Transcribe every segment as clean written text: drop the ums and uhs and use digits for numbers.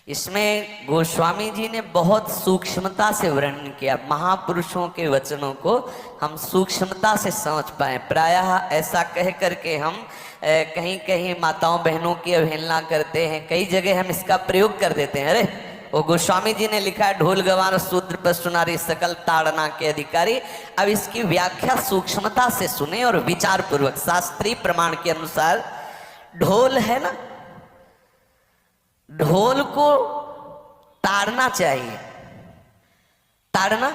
इसमें गोस्वामी जी ने बहुत सूक्ष्मता से वर्णन किया। महापुरुषों के वचनों को हम सूक्ष्मता से समझ पाए। प्रायः ऐसा कह करके हम कहीं कहीं माताओं बहनों की अवहेलना करते हैं, कई जगह हम इसका प्रयोग कर देते हैं। अरे वो गोस्वामी जी ने लिखा है, ढोल गवार शूद्र पशु नारी सकल ताड़ना के अधिकारी। अब इसकी व्याख्या सूक्ष्मता से सुने और विचार पूर्वक। शास्त्रीय प्रमाण के अनुसार ढोल है ना, ढोल को ताड़ना चाहिए। ताड़ना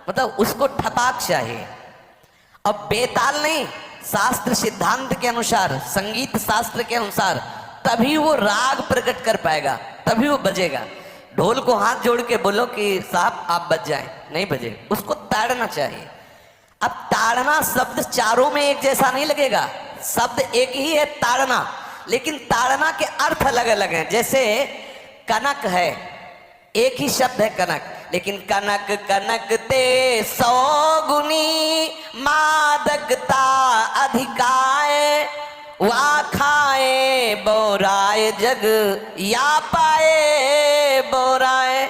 मतलब उसको ठपाक चाहिए। अब बेताल नहीं, शास्त्र सिद्धांत के अनुसार, संगीत शास्त्र के अनुसार तभी वो राग प्रकट कर पाएगा, तभी वो बजेगा। ढोल को हाथ जोड़ के बोलो कि साहब आप बज जाए, नहीं बजे, उसको ताड़ना चाहिए। अब ताड़ना शब्द चारों में एक जैसा नहीं लगेगा, शब्द एक ही है ताड़ना, लेकिन ताड़ना के अर्थ अलग अलग हैं। जैसे कनक है, एक ही शब्द है कनक, लेकिन कनक कनक ते 100 गुनी मादकता अधिकाए, वा खाए बोराए जग या पाए बोराए।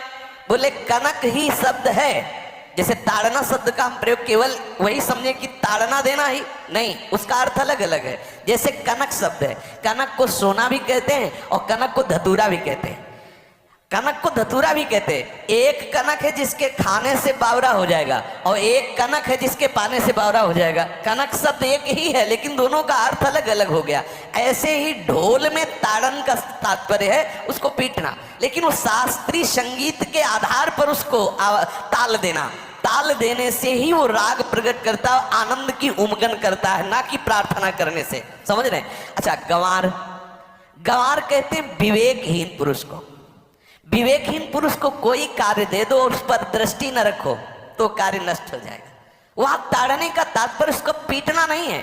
बोले कनक ही शब्द है। जैसे ताड़ना शब्द का हम प्रयोग केवल वही समझे कि ताड़ना देना ही नहीं, उसका अर्थ अलग अलग है। जैसे कनक शब्द है, कनक को सोना भी कहते हैं और कनक को धतूरा भी कहते हैं। कनक को धतूरा भी कहते हैं। एक कनक है जिसके खाने से बावरा हो जाएगा और एक कनक है जिसके पाने से बावरा हो जाएगा। कनक शब्द एक ही है लेकिन दोनों का अर्थ अलग अलग हो गया। ऐसे ही ढोल में ताड़न का तात्पर्य है उसको पीटना, लेकिन वो शास्त्रीय संगीत के आधार पर उसको ताल देना। ताल देने से ही वो राग प्रकट करता है, आनंद की उमगन करता है, ना कि प्रार्थना करने से। समझ रहे हैं? अच्छा, गंवार, गंवार कहते हैं विवेकहीन पुरुष को। विवेकहीन पुरुष को कोई कार्य दे दो और उस पर दृष्टि न रखो तो कार्य नष्ट हो जाएगा। वहां ताड़ने का तात्पर्य उसको पीटना नहीं है,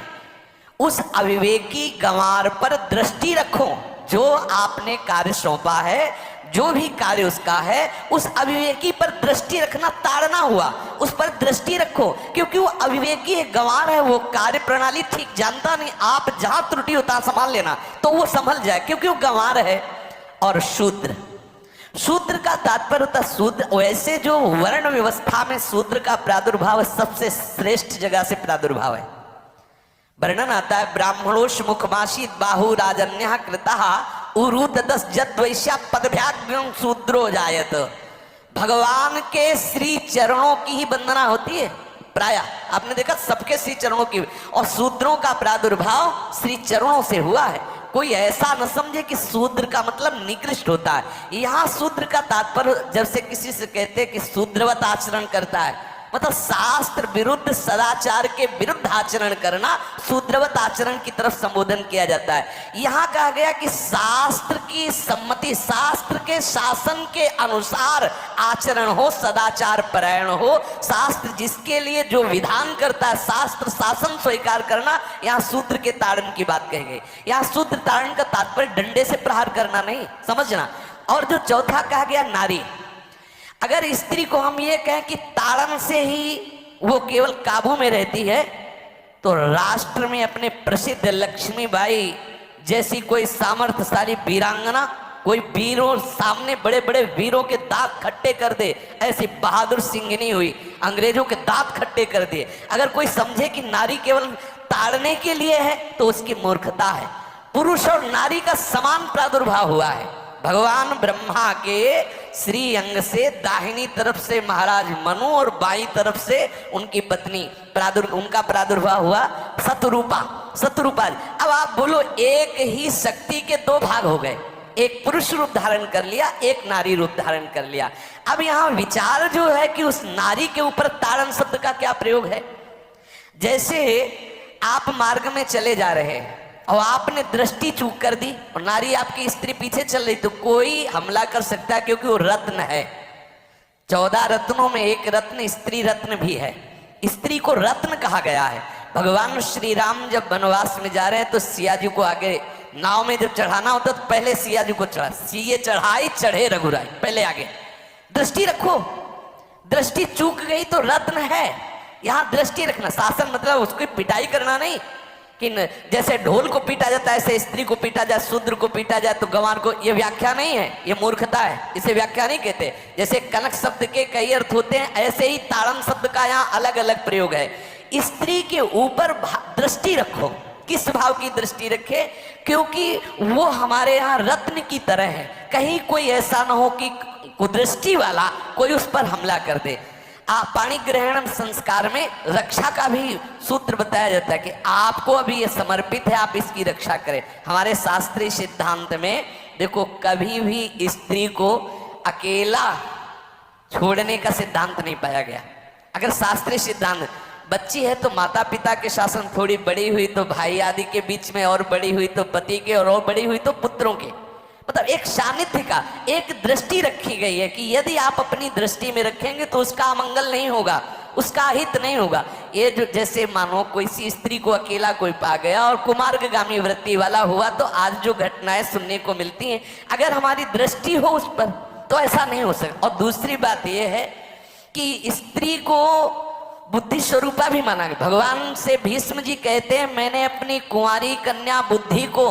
उस अविवेकी गंवार पर दृष्टि रखो। जो आपने कार्य सौंपा है, जो भी कार्य उसका है, उस अविवेकी पर दृष्टि रखना ताड़ना हुआ। उस पर दृष्टि रखो, क्योंकि वो अविवेकी है, गंवार है, वो कार्य प्रणाली ठीक जानता नहीं। आप जहां त्रुटि होता संभाल लेना तो वो संभल जाए, क्योंकि वो गंवार है। और शूद्र, शूद्र का तात्पर्य होता है शूद्र। वैसे जो वर्ण व्यवस्था में शूद्र का प्रादुर्भाव सबसे श्रेष्ठ जगह से प्रादुर्भाव है। वर्णन आता है, ब्राह्मणोष मुखमाशीत बाहु राजन्य कृता उरुत 10 जद वैश्या पदभ्याग्रम शूद्रो जायत। भगवान के श्री चरणों की ही वंदना होती है प्राय, आपने देखा सबके श्री चरणों की, और शूद्रों का प्रादुर्भाव श्री चरणों से हुआ है। कोई ऐसा न समझे कि शूद्र का मतलब निकृष्ट होता है। यहाँ शूद्र का तात्पर्य, जब से किसी से कहते हैं कि शूद्रवत आचरण करता है, मतलब शास्त्र विरुद्ध, सदाचार के विरुद्ध आचरण करना शूद्रवत आचरण की तरफ संबोधन किया जाता है। यहाँ कहा गया कि शास्त्र की सम्मति, शास्त्र के शासन के अनुसार आचरण हो, सदाचार परायण हो। शास्त्र जिसके लिए जो विधान करता है, शास्त्र शासन स्वीकार करना, यहाँ शूद्र के ताड़न की बात कही गई। यहाँ शूद्र ताड़न का तात्पर्य डंडे से प्रहार करना नहीं, समझना। और जो चौथा कहा गया नारी, अगर स्त्री को हम ये कहें कि ताड़न से ही वो केवल काबू में रहती है, तो राष्ट्र में अपने प्रसिद्ध लक्ष्मीबाई जैसी कोई सामर्थ्यशाली वीरांगना, कोई वीरों सामने बड़े बड़े वीरों के दांत खट्टे कर दे, ऐसी बहादुर सिंघनी हुई, अंग्रेजों के दांत खट्टे कर दिए। अगर कोई समझे कि नारी केवल ताड़ने के लिए है तो उसकी मूर्खता है। पुरुष और नारी का समान प्रादुर्भाव हुआ है। भगवान ब्रह्मा के श्री अंग से दाहिनी तरफ से महाराज मनु और बाईं तरफ से उनकी पत्नी उनका प्रादुर्भाव हुआ शतरूपा। शतरूपा, अब आप बोलो, एक ही शक्ति के दो भाग हो गए, एक पुरुष रूप धारण कर लिया, एक नारी रूप धारण कर लिया। अब यहाँ विचार जो है कि उस नारी के ऊपर ताड़न शब्द का क्या प्रयोग है। जैसे आप मार्ग में चले जा रहे हैं और आपने दृष्टि चूक कर दी और नारी आपकी स्त्री पीछे चल रही, तो कोई हमला कर सकता है, क्योंकि वो रत्न है। 14 रत्नों में एक रत्न स्त्री रत्न भी है। स्त्री को रत्न कहा गया है। भगवान श्री राम जब वनवास में जा रहे हैं तो सिया जी को आगे नाव में जब चढ़ाना होता तो पहले सिया जी को चढ़ा, सीए चढ़ाई चढ़े रघुराई, पहले आगे। दृष्टि रखो, दृष्टि चूक गई तो रत्न है। यहाँ दृष्टि रखना, शासन मतलब उसकी पिटाई करना नहीं। कि जैसे ढोल को पीटा जाता है ऐसे स्त्री को पीटा जाए, शूद्र को पीटा जाए तो गंवार को, ये व्याख्या नहीं है, ये मूर्खता है, इसे व्याख्या नहीं कहते। जैसे कनक शब्द के कई अर्थ होते हैं, ऐसे ही ताड़न शब्द का यहाँ अलग अलग प्रयोग है। स्त्री के ऊपर दृष्टि रखो, किस भाव की दृष्टि रखे? क्योंकि वो हमारे यहाँ रत्न की तरह है, कहीं कोई ऐसा ना हो कि कुदृष्टि वाला कोई उस पर हमला कर दे। पाणी ग्रहण संस्कार में रक्षा का भी सूत्र बताया जाता है कि आपको अभी ये समर्पित है, आप इसकी रक्षा करें। हमारे शास्त्रीय सिद्धांत में देखो, कभी भी स्त्री को अकेला छोड़ने का सिद्धांत नहीं पाया गया। अगर शास्त्रीय सिद्धांत, बच्ची है तो माता पिता के शासन, थोड़ी बड़ी हुई तो भाई आदि के बीच में, और बड़ी हुई तो पति के, और बड़ी हुई तो पुत्रों के, मतलब एक सानिध्य का एक दृष्टि रखी गई है कि यदि आप अपनी दृष्टि में रखेंगे तो उसका अमंगल नहीं होगा, उसका हित नहीं होगा। ये जो जैसे मानो कोई सी स्त्री को अकेला कोई पा गया और कुमार्गगामी वृत्ति वाला हुआ, तो आज जो घटनाएं सुनने को मिलती हैं, अगर हमारी दृष्टि हो उस पर तो ऐसा नहीं हो सकता। और दूसरी बात यह है कि स्त्री को बुद्धि स्वरूपा भी माना गया। भगवान से भीष्म जी कहते हैं, मैंने अपनी कुंवारी कन्या बुद्धि को,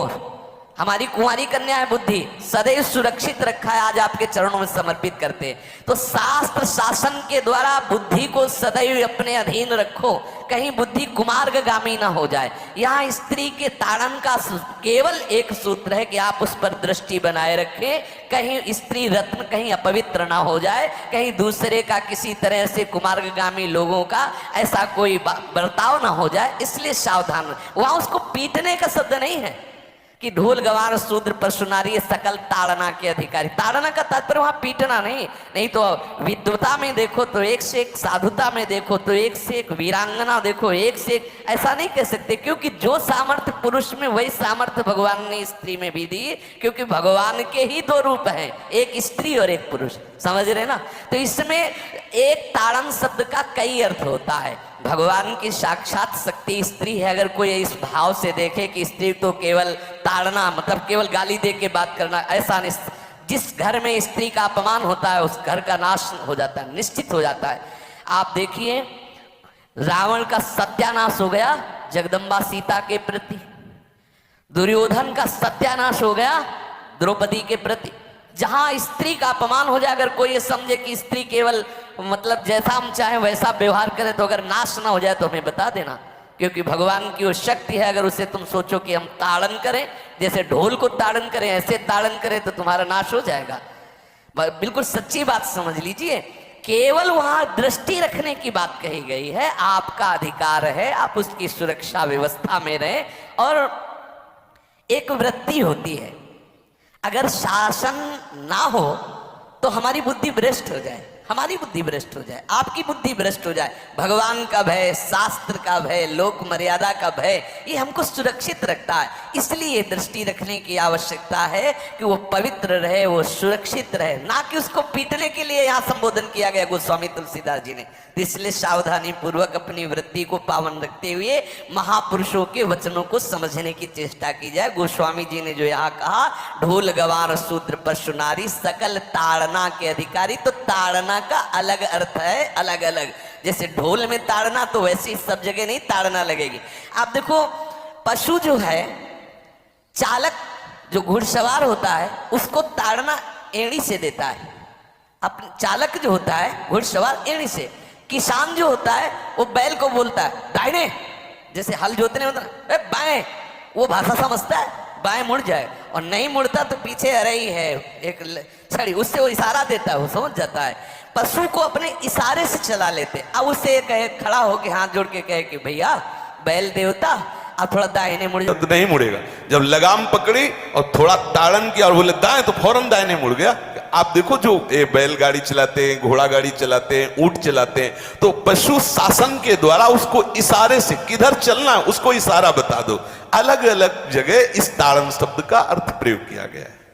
हमारी कुंवारी कन्या है बुद्धि, सदैव सुरक्षित रखा है, आज आपके चरणों में समर्पित करते हैं। तो शास्त्र शासन के द्वारा बुद्धि को सदैव अपने अधीन रखो, कहीं बुद्धि कुमार्गगामी ना हो जाए। यहाँ स्त्री के ताड़न का केवल एक सूत्र है कि आप उस पर दृष्टि बनाए रखें, कहीं स्त्री रत्न कहीं अपवित्र ना हो जाए, कहीं दूसरे का किसी तरह से कुमार्गगामी लोगों का ऐसा कोई बर्ताव ना हो जाए, इसलिए सावधान। वहां उसको पीटने का शब्द नहीं है कि ढोल गवार शूद्र पशु नारी सकल ताड़ना के अधिकारी। ताड़ना का तात्पर्य वहां पीटना नहीं तो विद्वता में देखो तो एक से एक, साधुता में देखो तो एक से एक, वीरांगना देखो एक से एक, ऐसा नहीं कह सकते, क्योंकि जो सामर्थ्य पुरुष में वही सामर्थ्य भगवान ने स्त्री में भी दी, क्योंकि भगवान के ही दो रूप हैं, एक स्त्री और एक पुरुष, समझ रहे ना। तो इसमें एक ताड़न शब्द का कई अर्थ होता है। भगवान की साक्षात शक्ति स्त्री है। अगर कोई इस भाव से देखे कि स्त्री तो केवल ताड़ना, मतलब केवल गाली दे के बात करना, ऐसा नहीं। जिस घर में स्त्री का अपमान होता है उस घर का नाश हो जाता है, निश्चित हो जाता है। आप देखिए, रावण का सत्यानाश हो गया जगदम्बा सीता के प्रति, दुर्योधन का सत्यानाश हो गया द्रौपदी के प्रति। जहां स्त्री का अपमान हो जाए, अगर कोई ये समझे कि स्त्री केवल मतलब जैसा हम चाहे वैसा व्यवहार करे, तो अगर नाश ना हो जाए तो हमें बता देना, क्योंकि भगवान की वो शक्ति है। अगर उसे तुम सोचो कि हम ताड़न करें, जैसे ढोल को ताड़न करें ऐसे ताड़न करें, तो तुम्हारा नाश हो जाएगा। बिल्कुल सच्ची बात समझ लीजिए, केवल वहां दृष्टि रखने की बात कही गई है। आपका अधिकार है, आप उसकी सुरक्षा व्यवस्था में रहें। और एक वृत्ति होती है, अगर शासन ना हो तो हमारी बुद्धि भ्रष्ट हो जाए, हमारी बुद्धि भ्रष्ट हो जाए, आपकी बुद्धि भ्रष्ट हो जाए। भगवान का भय, शास्त्र का भय, लोक मर्यादा का भय, ये हमको सुरक्षित रखता है। इसलिए दृष्टि रखने की आवश्यकता है कि वो पवित्र रहे, वो सुरक्षित रहे, ना कि उसको पीटने के लिए यहाँ संबोधन किया गया गोस्वामी तुलसीदास जी ने। इसलिए सावधानी पूर्वक अपनी वृत्ति को पावन रखते हुए महापुरुषों के वचनों को समझने की चेष्टा की जाए। गोस्वामी जी ने जो यहाँ कहा, ढोल गवार शूद्र पशु नारी सकल ताड़ना के अधिकारी, तो ताड़ना का अलग अर्थ है, अलग अलग। जैसे ढोल में ताड़ना, तो वैसे सब जगह नहीं ताड़ना लगेगी। आप देखो, पशु जो है, चालक जो घुड़सवार होता है उसको ताड़ना एड़ी से देता है। अपने चालक जो होता है घुड़सवार एड़ी से, किसान जो होता है वो बैल को बोलता है दाहिने, जैसे हल जोतने होता है बाएं, वो भाषा समझता है, बाएं मुड़ जाए, और नहीं मुड़ता तो पीछे अरई है एक छड़ी, उससे वो इशारा देता है, वो समझ जाता है। पशु को अपने इशारे से चला लेते। अब उसे कहे, खड़ा होके हाथ जोड़ के कहे कि भैया बैल देवता आप थोड़ा दाहिने मुड़, तो नहीं मुड़ेगा। जब लगाम पकड़ी और थोड़ा ताड़न किया और बोले दाएं, तो फौरन दाहिने मुड़ गया। आप देखो, जो बैलगाड़ी चलाते हैं, घोड़ा गाड़ी चलाते हैं, ऊंट चलाते हैं, तो पशु शासन के द्वारा उसको इशारे से किधर चलना है उसको इशारा बता दो। अलग अलग जगह इस ताड़न शब्द का अर्थ प्रयोग किया गया है।